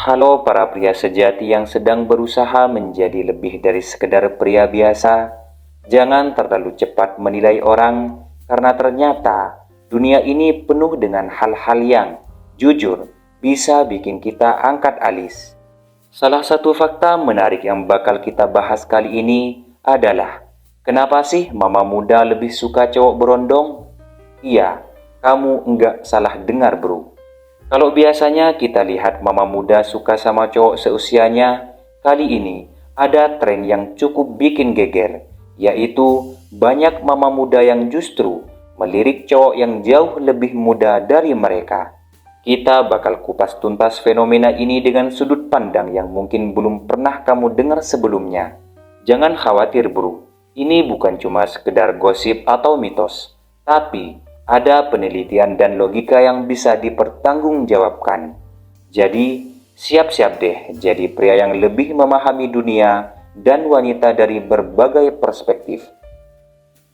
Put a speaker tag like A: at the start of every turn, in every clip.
A: Halo para pria sejati yang sedang berusaha menjadi lebih dari sekedar pria biasa. Jangan terlalu cepat menilai orang, karena ternyata dunia ini penuh dengan hal-hal yang, jujur, bisa bikin kita angkat alis. Salah satu fakta menarik yang bakal kita bahas kali ini adalah, kenapa sih mama muda lebih suka cowok berondong? Iya, kamu enggak salah dengar bro. Kalau biasanya kita lihat mama muda suka sama cowok seusianya, kali ini ada tren yang cukup bikin geger, yaitu banyak mama muda yang justru melirik cowok yang jauh lebih muda dari mereka. Kita bakal kupas tuntas fenomena ini dengan sudut pandang yang mungkin belum pernah kamu dengar sebelumnya. Jangan khawatir bro, ini bukan cuma sekedar gosip atau mitos, tapi ada penelitian dan logika yang bisa dipertanggungjawabkan. Jadi, siap-siap deh jadi pria yang lebih memahami dunia dan wanita dari berbagai perspektif.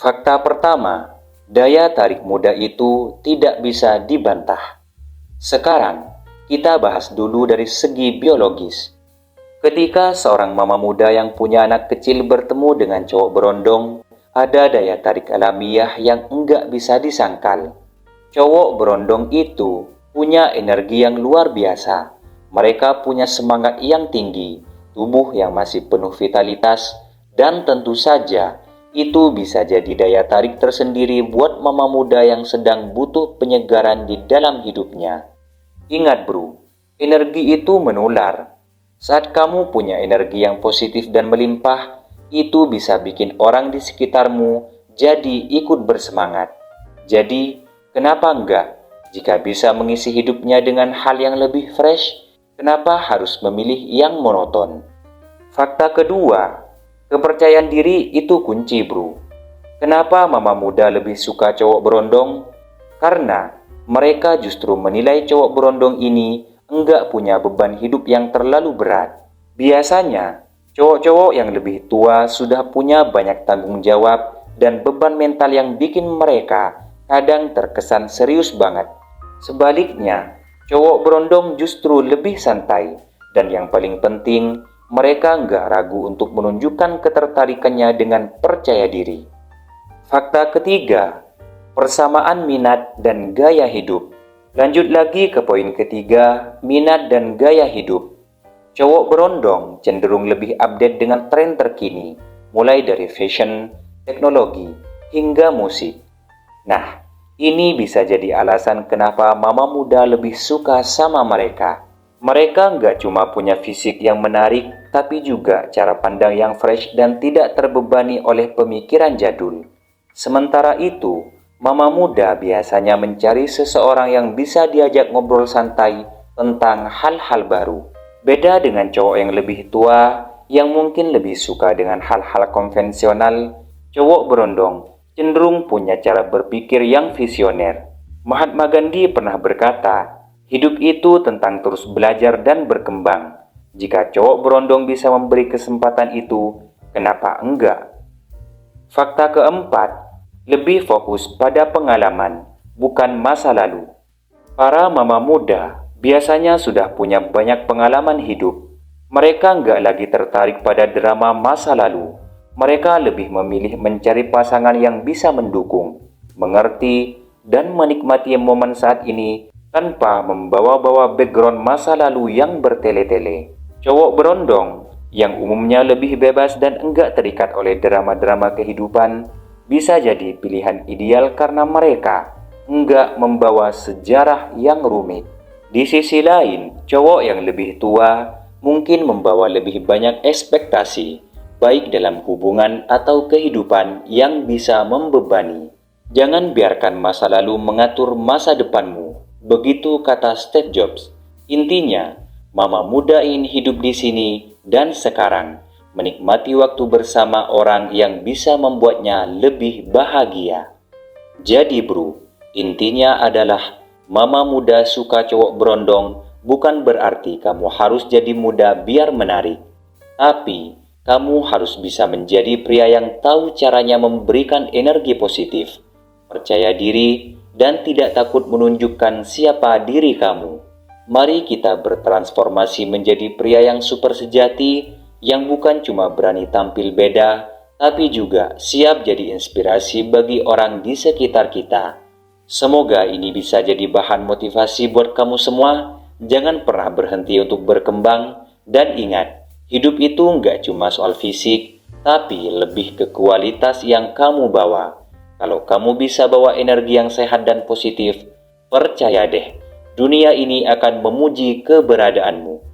A: Fakta pertama, daya tarik muda itu tidak bisa dibantah. Sekarang, kita bahas dulu dari segi biologis. Ketika seorang mama muda yang punya anak kecil bertemu dengan cowok berondong, ada daya tarik alamiah yang enggak bisa disangkal. Cowok berondong itu punya energi yang luar biasa. Mereka punya semangat yang tinggi, tubuh yang masih penuh vitalitas, dan tentu saja itu bisa jadi daya tarik tersendiri buat mama muda yang sedang butuh penyegaran di dalam hidupnya. Ingat bro, energi itu menular. Saat kamu punya energi yang positif dan melimpah, itu bisa bikin orang di sekitarmu jadi ikut bersemangat. Jadi, kenapa enggak? Jika bisa mengisi hidupnya dengan hal yang lebih fresh, kenapa harus memilih yang monoton? Fakta kedua, kepercayaan diri itu kunci bro. Kenapa mama muda lebih suka cowok berondong? Karena mereka justru menilai cowok berondong ini enggak punya beban hidup yang terlalu berat. Biasanya, cowok-cowok yang lebih tua sudah punya banyak tanggung jawab dan beban mental yang bikin mereka kadang terkesan serius banget. Sebaliknya, cowok berondong justru lebih santai, dan yang paling penting, mereka nggak ragu untuk menunjukkan ketertarikannya dengan percaya diri. Fakta ketiga, persamaan minat dan gaya hidup. Lanjut lagi ke poin ketiga, minat dan gaya hidup. Cowok berondong cenderung lebih update dengan tren terkini, mulai dari fashion, teknologi, hingga musik. Nah, ini bisa jadi alasan kenapa mama muda lebih suka sama mereka. Mereka nggak cuma punya fisik yang menarik, tapi juga cara pandang yang fresh dan tidak terbebani oleh pemikiran jadul. Sementara itu, mama muda biasanya mencari seseorang yang bisa diajak ngobrol santai tentang hal-hal baru. Beda dengan cowok yang lebih tua, yang mungkin lebih suka dengan hal-hal konvensional, cowok berondong cenderung punya cara berpikir yang visioner. Mahatma Gandhi pernah berkata, hidup itu tentang terus belajar dan berkembang. Jika cowok berondong bisa memberi kesempatan itu, kenapa enggak? Fakta keempat, lebih fokus pada pengalaman, bukan masa lalu. Para mama muda biasanya sudah punya banyak pengalaman hidup. Mereka nggak lagi tertarik pada drama masa lalu. Mereka lebih memilih mencari pasangan yang bisa mendukung, mengerti, dan menikmati momen saat ini tanpa membawa-bawa background masa lalu yang bertele-tele. Cowok berondong yang umumnya lebih bebas dan enggak terikat oleh drama-drama kehidupan bisa jadi pilihan ideal karena mereka enggak membawa sejarah yang rumit. Di sisi lain, cowok yang lebih tua mungkin membawa lebih banyak ekspektasi, baik dalam hubungan atau kehidupan yang bisa membebani. Jangan biarkan masa lalu mengatur masa depanmu, begitu kata Steve Jobs. Intinya, mama muda ingin hidup di sini dan sekarang, menikmati waktu bersama orang yang bisa membuatnya lebih bahagia. Jadi bro, intinya adalah mama muda suka cowok berondong bukan berarti kamu harus jadi muda biar menarik. Tapi, kamu harus bisa menjadi pria yang tahu caranya memberikan energi positif, percaya diri, dan tidak takut menunjukkan siapa diri kamu. Mari kita bertransformasi menjadi pria yang super sejati, yang bukan cuma berani tampil beda, tapi juga siap jadi inspirasi bagi orang di sekitar kita. Semoga ini bisa jadi bahan motivasi buat kamu semua. Jangan pernah berhenti untuk berkembang, dan ingat, hidup itu nggak cuma soal fisik, tapi lebih ke kualitas yang kamu bawa. Kalau kamu bisa bawa energi yang sehat dan positif, percaya deh, dunia ini akan memuji keberadaanmu.